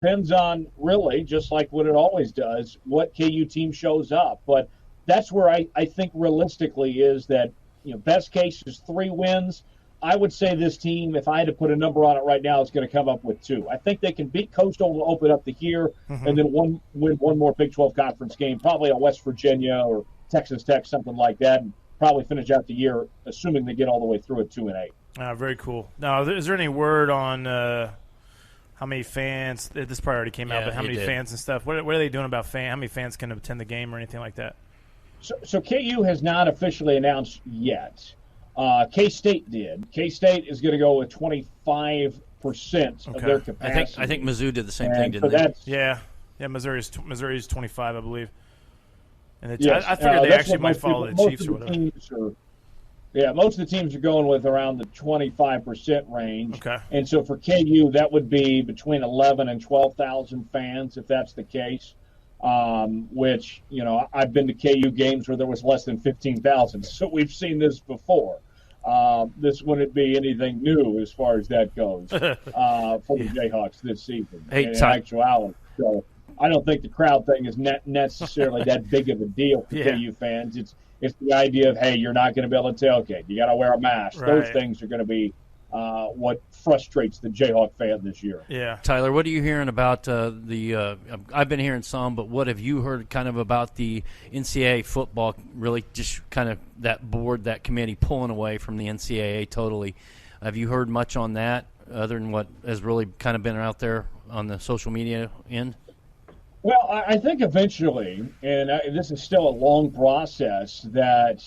depends on, really, just like what it always does, what KU team shows up. But that's where I think realistically is that, best case is 3 wins. I would say this team, if I had to put a number on it right now, is going to come up with 2. I think they can beat Coastal to open up the year, and then win one more Big 12 conference game, probably on West Virginia or Texas Tech, something like that, and probably finish out the year, assuming they get all the way through at 2-8. Very cool. Now, is there any word on how many fans? This part already came out, but how many fans and stuff? What are they doing about how many fans can attend the game or anything like that? So KU has not officially announced yet. K-State did. K-State is going to go with 25% of their capacity. I think Mizzou did the same thing, didn't they? Yeah. Missouri's 25, I believe. And I figured they actually might follow the Chiefs or whatever. Most of the teams are going with around the 25% range. Okay. And so for KU, that would be between 11 and 12,000 fans, if that's the case. Which, I've been to KU games where there was less than 15,000. So we've seen this before. This wouldn't be anything new as far as that goes for the Jayhawks this season. In actuality. So I don't think the crowd thing is necessarily that big of a deal for KU fans. It's the idea of, hey, you're not going to be able to tailgate. You got to wear a mask. Right. Those things are going to be what frustrates the Jayhawk fan this year. Yeah. Tyler, what are you hearing about I've been hearing some, but what have you heard kind of about the NCAA football, really just kind of that board, that committee pulling away from the NCAA totally? Have you heard much on that other than what has really kind of been out there on the social media end? Well, I think eventually, and this is still a long process, that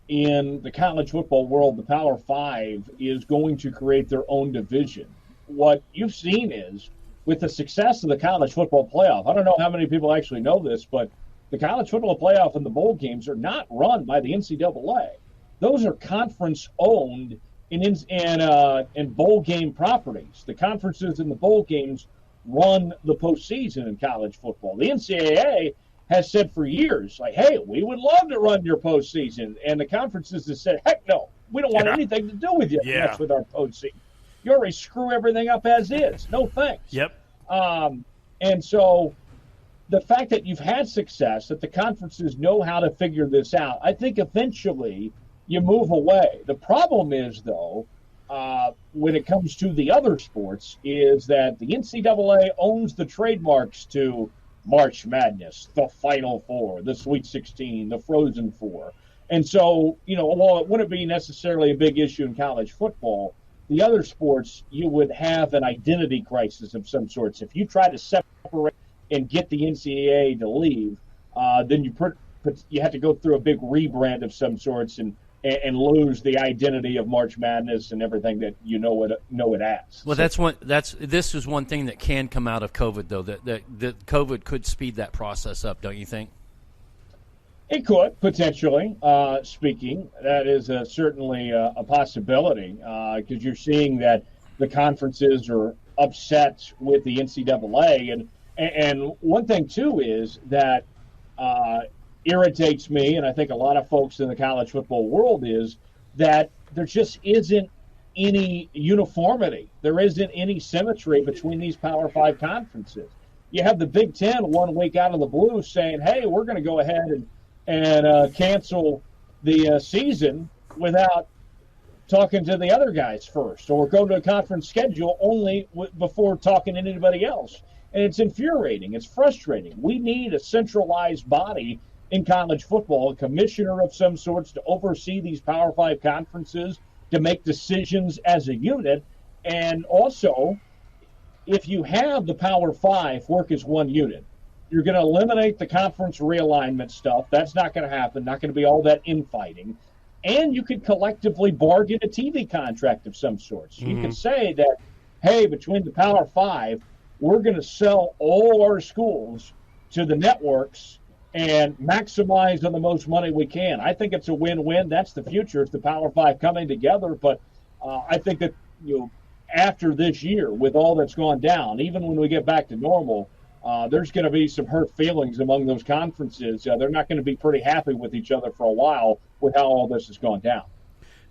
in the college football world, the Power Five is going to create their own division. What you've seen is, with the success of the college football playoff, I don't know how many people actually know this, but the college football playoff and the bowl games are not run by the NCAA. Those are conference-owned and bowl game properties. The conferences and the bowl games run the postseason in college football. The NCAA has said for years, like, hey, we would love to run your postseason. And the conferences have said, heck no, we don't want anything to do with you with our postseason. You already screw everything up as is. No thanks. Yep. And so the fact that you've had success, that the conferences know how to figure this out, I think eventually you move away. The problem is, though, when it comes to the other sports, is that the NCAA owns the trademarks to March Madness, the Final Four, the Sweet 16, the Frozen Four. And so, while it wouldn't be necessarily a big issue in college football, the other sports, you would have an identity crisis of some sorts. If you try to separate and get the NCAA to leave, then you have to go through a big rebrand of some sorts and lose the identity of March Madness and everything that it as. Well, this is one thing that can come out of COVID, though. That COVID could speed that process up, don't you think? It could, potentially. Speaking, that is certainly a possibility, because you're seeing that the conferences are upset with the NCAA, and one thing too is that irritates me, and I think a lot of folks in the college football world, is that there just isn't any uniformity. There isn't any symmetry between these Power 5 conferences. You have the Big Ten 1 week out of the blue saying, hey, we're going to go ahead and cancel the season without talking to the other guys first, or go to a conference schedule only before talking to anybody else. And it's infuriating. It's frustrating. We need a centralized body in college football, a commissioner of some sorts to oversee these Power 5 conferences, to make decisions as a unit. And also, if you have the Power 5 work as one unit, you're going to eliminate the conference realignment stuff. That's not going to happen, not going to be all that infighting. And you could collectively bargain a TV contract of some sorts. You could say that, hey, between the Power 5, we're going to sell all our schools to the networks and maximize on the most money we can. I think it's a win-win. That's the future. It's the Power 5 coming together. But I think that after this year, with all that's gone down, even when we get back to normal, there's going to be some hurt feelings among those conferences. They're not going to be pretty happy with each other for a while with how all this has gone down.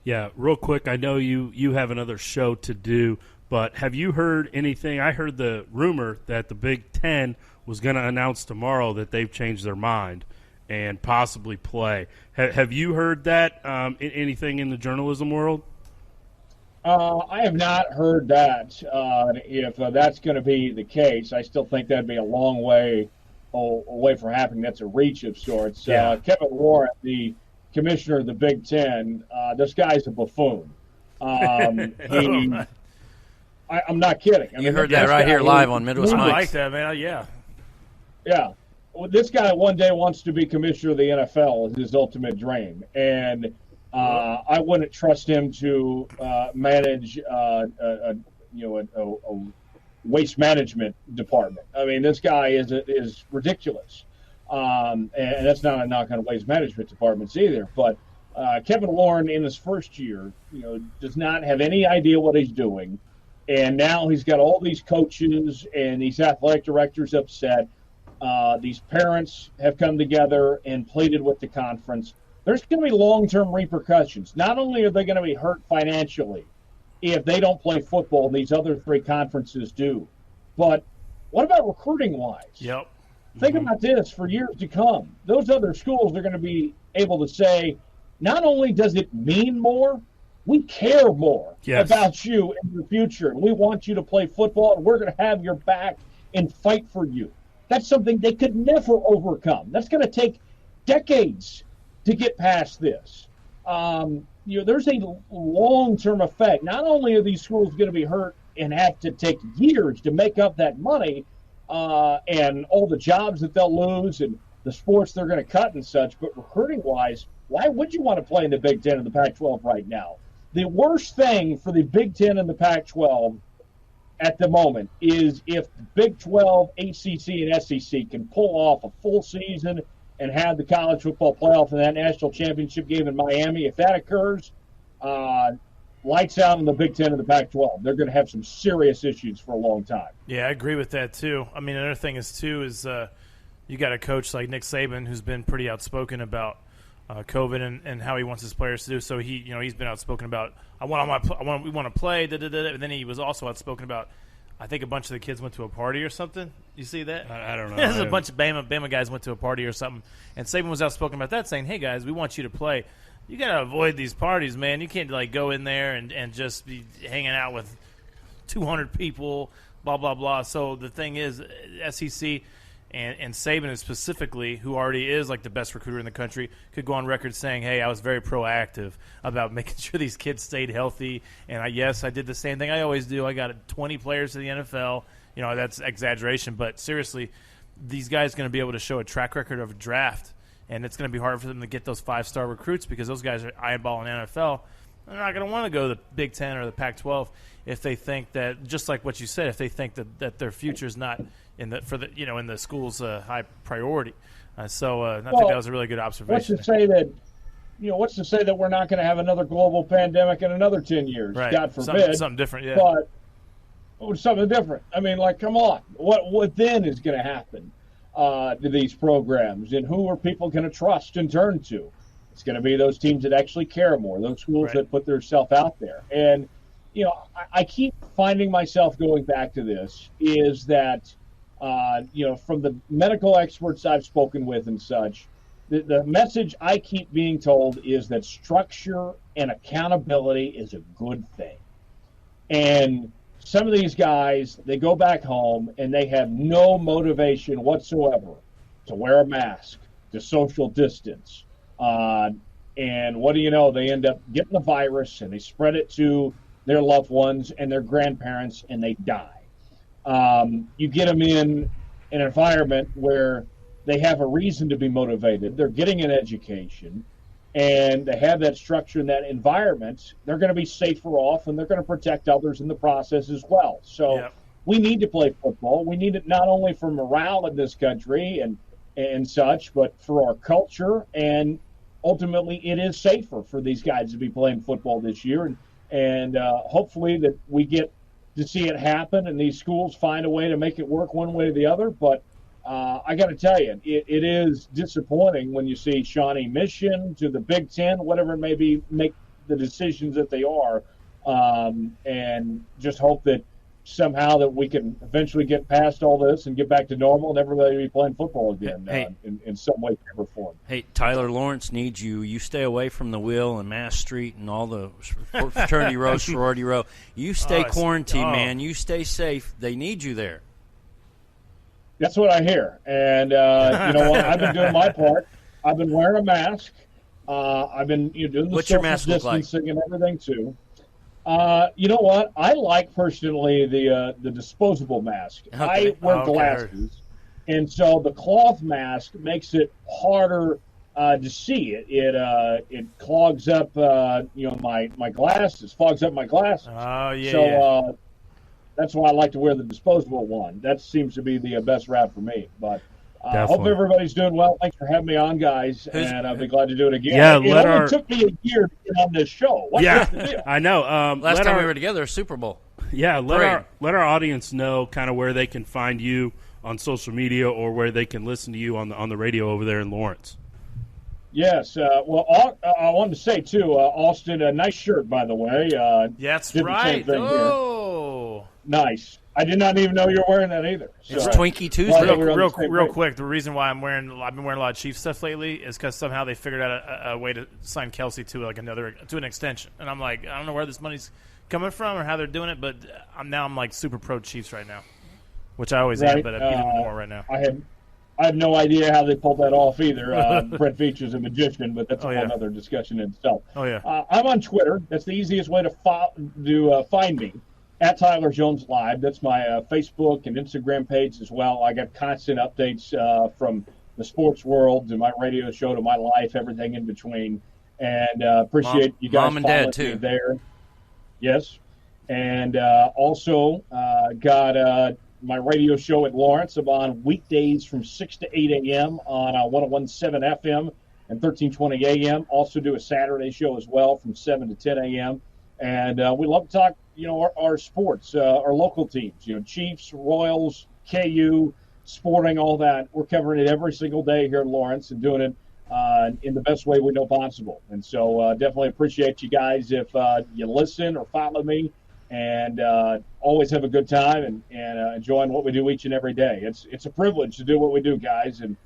Yeah, real quick, I know you have another show to do, But have you heard anything? I heard the rumor that the Big Ten was going to announce tomorrow that they've changed their mind and possibly play. Have you heard that, anything in the journalism world? I have not heard that. If that's going to be the case, I still think that'd be a long way away from happening. That's a reach of sorts. Yeah. Kevin Warren, the commissioner of the Big Ten, this guy's a buffoon. I'm not kidding. You heard that right here live on Midwest I Nights. like that, man. Yeah. Yeah. Well, this guy one day wants to be commissioner of the NFL is his ultimate dream. And I wouldn't trust him to manage a waste management department. I mean, this guy is ridiculous. And that's not a knock on waste management departments either. But Kevin Warren, in his first year, does not have any idea what he's doing. And now he's got all these coaches and these athletic directors upset. These parents have come together and pleaded with the conference. There's going to be long-term repercussions. Not only are they going to be hurt financially if they don't play football and these other three conferences do, but what about recruiting-wise? Yep. Think about this for years to come. Those other schools are going to be able to say, not only does it mean more, we care more about you and your future, and we want you to play football, and we're going to have your back and fight for you. That's something they could never overcome. That's going to take decades to get past this. There's a long-term effect. Not only are these schools going to be hurt and have to take years to make up that money and all the jobs that they'll lose and the sports they're going to cut and such, but recruiting-wise, why would you want to play in the Big Ten and the Pac-12 right now? The worst thing for the Big Ten and the Pac-12 at the moment is if the Big 12, ACC, and SEC can pull off a full season and have the college football playoff and that national championship game in Miami. If that occurs, lights out in the Big Ten and the Pac-12. They're going to have some serious issues for a long time. Yeah, I agree with that too. I mean, another thing is you got a coach like Nick Saban who's been pretty outspoken about COVID and how he wants his players to do. So he's been outspoken about we want to play. And then he was also outspoken about, I think a bunch of the kids went to a party or something. You see that? I don't know. There's a bunch of Bama guys went to a party or something, and Saban was outspoken about that, saying, "Hey guys, we want you to play. You got to avoid these parties, man. You can't go in there and just be hanging out with 200 people, blah blah blah." So the thing is, SEC. And Saban specifically, who already is like the best recruiter in the country, could go on record saying, hey, I was very proactive about making sure these kids stayed healthy. And I did the same thing I always do. I got 20 players to the NFL. That's exaggeration. But seriously, these guys are going to be able to show a track record of a draft. And it's going to be hard for them to get those 5-star recruits because those guys are eyeballing NFL. They're not going to want to go to the Big Ten or the Pac-12 if they think that, just like what you said, if they think that their future is not in the school's high priority. I think that was a really good observation. What's to say that we're not going to have another global pandemic in another 10 years? Right. God forbid. Something different, yeah. But something different. I mean, come on. What then is going to happen to these programs, and who are people going to trust and turn to? It's going to be those teams that actually care more, those schools that put themselves out there. And, I keep finding myself going back to this, is that, from the medical experts I've spoken with and such, the message I keep being told is that structure and accountability is a good thing. And some of these guys, they go back home and they have no motivation whatsoever to wear a mask, to social distance. And what do you know? They end up getting the virus and they spread it to their loved ones and their grandparents, and they die. You get them in an environment where they have a reason to be motivated. They're getting an education, and they have that structure in that environment. They're going to be safer off, and they're going to protect others in the process as well. So we need to play football. We need it not only for morale in this country and such, but for our culture. And ultimately, it is safer for these guys to be playing football this year. And hopefully that we get to see it happen and these schools find a way to make it work one way or the other. But I got to tell you, it is disappointing when you see Shawnee Mission to the Big Ten, whatever it may be, make the decisions that they are. and just hope that somehow that we can eventually get past all this and get back to normal and everybody be playing football again in some way, shape, or form. Hey, Tyler Lawrence needs you. You stay away from the Wheel and Mass Street and all the fraternity row, sorority row. You stay quarantined, man. You stay safe. They need you there. That's what I hear. And you know what? I've been doing my part. I've been wearing a mask. I've been doing the What's your social mask look like? distancing and everything too. You know what? I like personally the disposable mask. Okay. I wear glasses, and so the cloth mask makes it harder to see. It clogs up my glasses, fogs up my glasses. Oh yeah. So that's why I like to wear the disposable one. That seems to be the best route for me. But hope everybody's doing well. Thanks for having me on, guys, and I'll be glad to do it again. Yeah, it only took me a year to get on this show. What's the deal? I know. Last time we were together, Super Bowl. Yeah, let our audience know kind of where they can find you on social media or where they can listen to you on the radio over there in Lawrence. Yes. Well, I wanted to say too, Austin, a nice shirt, by the way. That's did the right. same thing Oh, nice. I did not even know you were wearing that either. So. It's Twinkie Tuesday. Real quick. The reason why I've been wearing a lot of Chiefs stuff lately is because somehow they figured out a way to sign Kelsey to an extension, and I'm like, I don't know where this money's coming from or how they're doing it, but I'm like super pro Chiefs right now, which I always am, but even more right now. I have no idea how they pulled that off either. Brett Veach is a magician, but that's a whole other discussion in itself. Oh yeah. I'm on Twitter. That's the easiest way to find me. At Tyler Jones Live. That's my Facebook and Instagram page as well. I got constant updates from the sports world to my radio show to my life, everything in between. And appreciate you guys following me there. Yes. And also got my radio show at Lawrence. I'm on weekdays from 6 to 8 a.m. on 101.7 FM and 1320 a.m. Also do a Saturday show as well from 7 to 10 a.m. And we love to talk, our sports, our local teams, Chiefs, Royals, KU, Sporting, all that. We're covering it every single day here in Lawrence and doing it in the best way we know possible. And so definitely appreciate you guys if you listen or follow me, and always have a good time and enjoying what we do each and every day. It's a privilege to do what we do, guys, and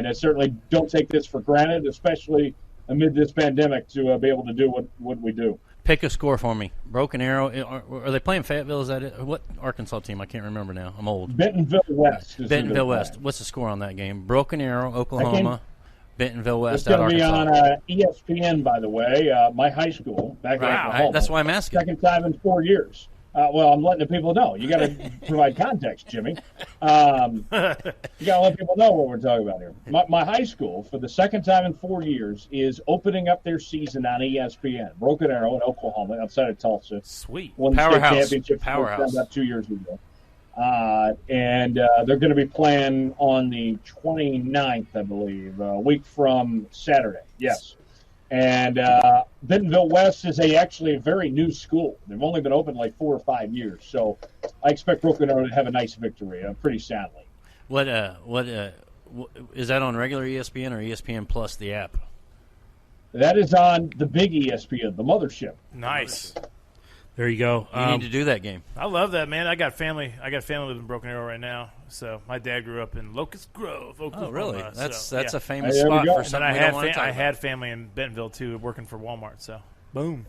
I certainly don't take this for granted, especially amid this pandemic, to be able to do what we do. Pick a score for me. Broken Arrow. Are they playing Fayetteville? Is that it? What Arkansas team? I can't remember now. I'm old. Bentonville West. Bentonville West. What's the score on that game? Broken Arrow, Oklahoma. Bentonville West. It's going to be on ESPN, by the way. My high school back in Oklahoma. That's why I'm asking. Second time in 4 years. Well, I'm letting the people know. You got to provide context, Jimmy. You got to let people know what we're talking about here. My high school, for the second time in 4 years, is opening up their season on ESPN. Broken Arrow in Oklahoma, outside of Tulsa. Sweet. Won the Powerhouse. state championship Powerhouse. about 2 years ago. And they're going to be playing on the 29th, I believe, a week from Saturday. Yes. And Bentonville West is actually a very new school. They've only been open like 4 or 5 years. So I expect Broken Arrow to have a nice victory, pretty soundly. What is that on regular ESPN or ESPN Plus, the app? That is on the big ESPN, the mothership. Nice. There you go. You need to do that game. I love that, man. I got family living in Broken Arrow right now. So my dad grew up in Locust Grove, Oklahoma. Oh, really? That's a famous Hey, spot for something something we don't want to talk I about. had family in Bentonville too, working for Walmart. So, boom.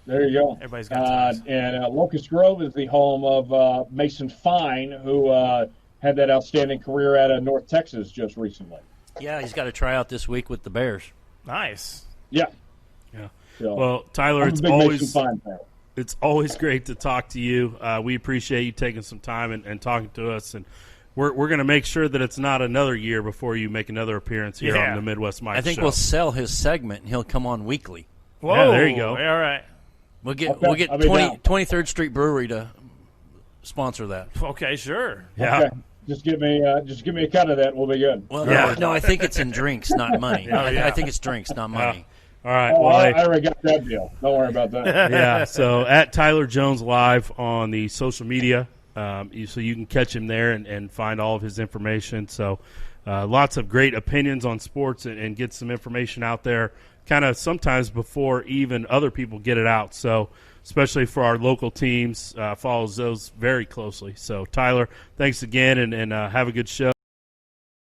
There you go. Everybody's got ties. And Locust Grove is the home of Mason Fine, who had that outstanding career out of North Texas just recently. Yeah, he's got to try out this week with the Bears. Nice. Yeah. So, well, Tyler, I'm a it's big always Mason Fine fan. It's always great to talk to you. We appreciate you taking some time and talking to us. And we're going to make sure that it's not another year before you make another appearance here on the Midwest Mike I think Show. we'll sell his segment, and he'll come on weekly. Whoa. Yeah, there you go. All right. We'll get I'll be down. 23rd Street Brewery to sponsor that. Okay, sure. Yeah. Okay. Just give me a cut of that, and we'll be good. Well, Yeah. no, I think it's in drinks, not money. yeah. I think it's drinks, not money. All right. Oh, Well, I already got that deal. Don't worry about that. yeah. So at Tyler Jones Live on the social media, so you can catch him there and find all of his information. So lots of great opinions on sports and get some information out there kind of sometimes before even other people get it out. So especially for our local teams, follows those very closely. So, Tyler, thanks again, and have a good show.